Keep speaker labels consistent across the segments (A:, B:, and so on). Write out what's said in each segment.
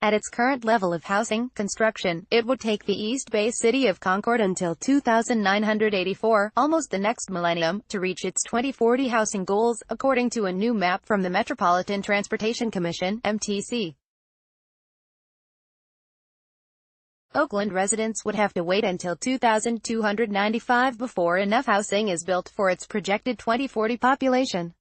A: At its current level of housing construction, it would take the East Bay city of Concord until 2984, almost the next millennium, to reach its 2040 housing goals, according to a new map from the Metropolitan Transportation Commission, MTC. Oakland residents would have to wait until 2295 before enough housing is built for its projected 2040 population.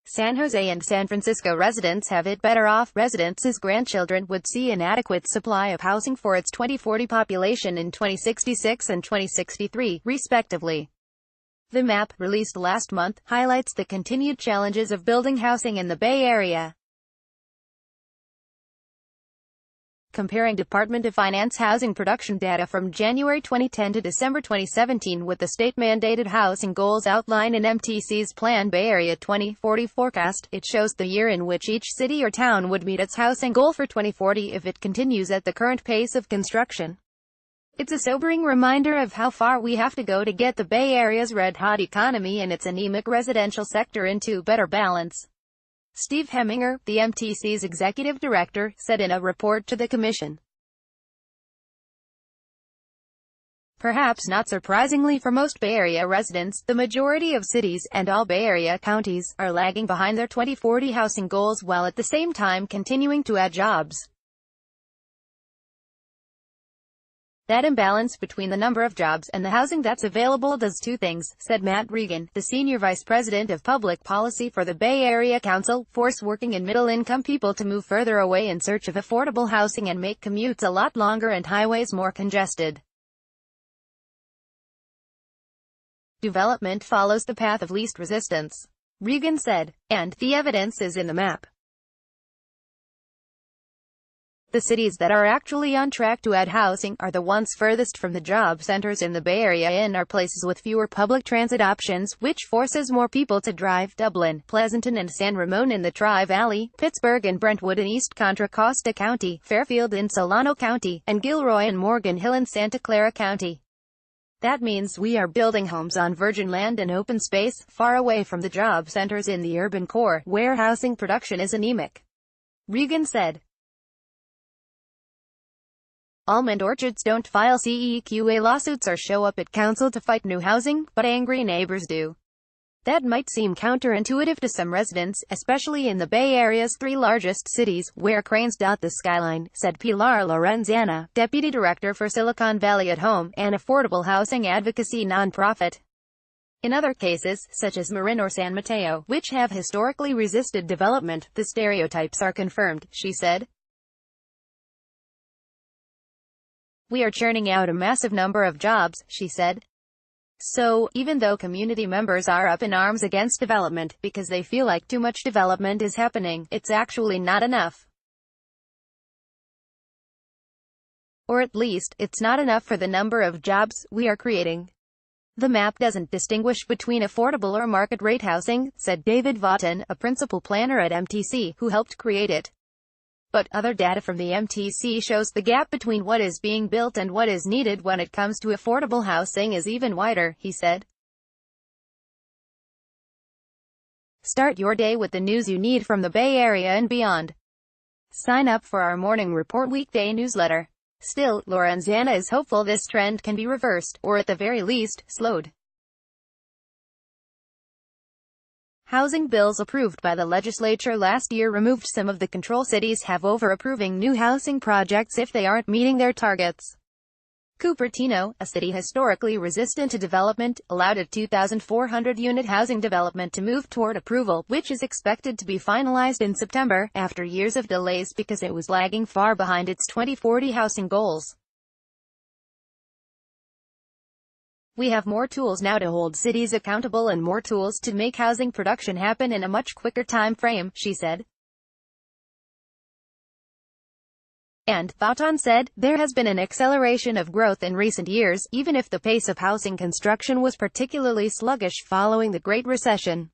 A: San Jose and San Francisco residents have it better off. Residents' grandchildren would see an adequate supply of housing for its 2040 population in 2066 and 2063, respectively. The map, released last month, highlights the continued challenges of building housing in the Bay Area. Comparing Department of Finance housing production data from January 2010 to December 2017 with the state-mandated housing goals outlined in MTC's Plan Bay Area 2040 forecast, it shows the year in which each city or town would meet its housing goal for 2040 if it continues at the current pace of construction. It's a sobering reminder of how far we have to go to get the Bay Area's red-hot economy and its anemic residential sector into better balance. Steve Heminger, the MTC's executive director, said in a report to the commission. Perhaps not surprisingly for most Bay Area residents, the majority of cities, and all Bay Area counties, are lagging behind their 2040 housing goals while at the same time continuing to add jobs. That imbalance between the number of jobs and the housing that's available does two things, said Matt Regan, the senior vice president of public policy for the Bay Area Council, force working and middle-income people to move further away in search of affordable housing and make commutes a lot longer and highways more congested. Development follows the path of least resistance, Regan said, and the evidence is in the map. The cities that are actually on track to add housing are the ones furthest from the job centers in the Bay Area and are places with fewer public transit options, which forces more people to drive. Dublin, Pleasanton and San Ramon in the Tri-Valley, Pittsburgh and Brentwood in East Contra Costa County, Fairfield in Solano County, and Gilroy and Morgan Hill in Santa Clara County. That means we are building homes on virgin land and open space, far away from the job centers in the urban core, where housing production is anemic, Regan said. Almond orchards don't file CEQA lawsuits or show up at council to fight new housing, but angry neighbors do. That might seem counterintuitive to some residents, especially in the Bay Area's three largest cities, where cranes dot the skyline, said Pilar Lorenzana, deputy director for Silicon Valley at Home, an affordable housing advocacy nonprofit. In other cases, such as Marin or San Mateo, which have historically resisted development, the stereotypes are confirmed, she said. We are churning out a massive number of jobs, she said. So, even though community members are up in arms against development, because they feel like too much development is happening, it's actually not enough. Or at least, it's not enough for the number of jobs we are creating. The map doesn't distinguish between affordable or market-rate housing, said David Vaughton, a principal planner at MTC, who helped create it. But other data from the MTC shows the gap between what is being built and what is needed when it comes to affordable housing is even wider, he said. Start your day with the news you need from the Bay Area and beyond. Sign up for our Morning Report weekday newsletter. Still, Lorenzana is hopeful this trend can be reversed, or at the very least, slowed. Housing bills approved by the legislature last year removed some of the control cities have over approving new housing projects if they aren't meeting their targets. Cupertino, a city historically resistant to development, allowed a 2,400-unit housing development to move toward approval, which is expected to be finalized in September, after years of delays because it was lagging far behind its 2040 housing goals. We have more tools now to hold cities accountable and more tools to make housing production happen in a much quicker time frame, she said. And, Vaughton said, there has been an acceleration of growth in recent years, even if the pace of housing construction was particularly sluggish following the Great Recession.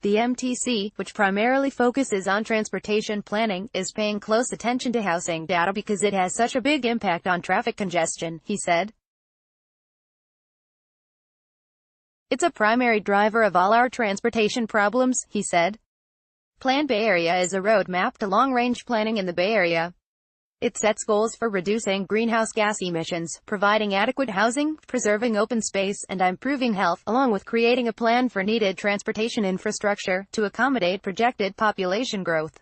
A: The MTC, which primarily focuses on transportation planning, is paying close attention to housing data because it has such a big impact on traffic congestion, he said. It's a primary driver of all our transportation problems, he said. Plan Bay Area is a roadmap to long-range planning in the Bay Area. It sets goals for reducing greenhouse gas emissions, providing adequate housing, preserving open space, and improving health, along with creating a plan for needed transportation infrastructure to accommodate projected population growth.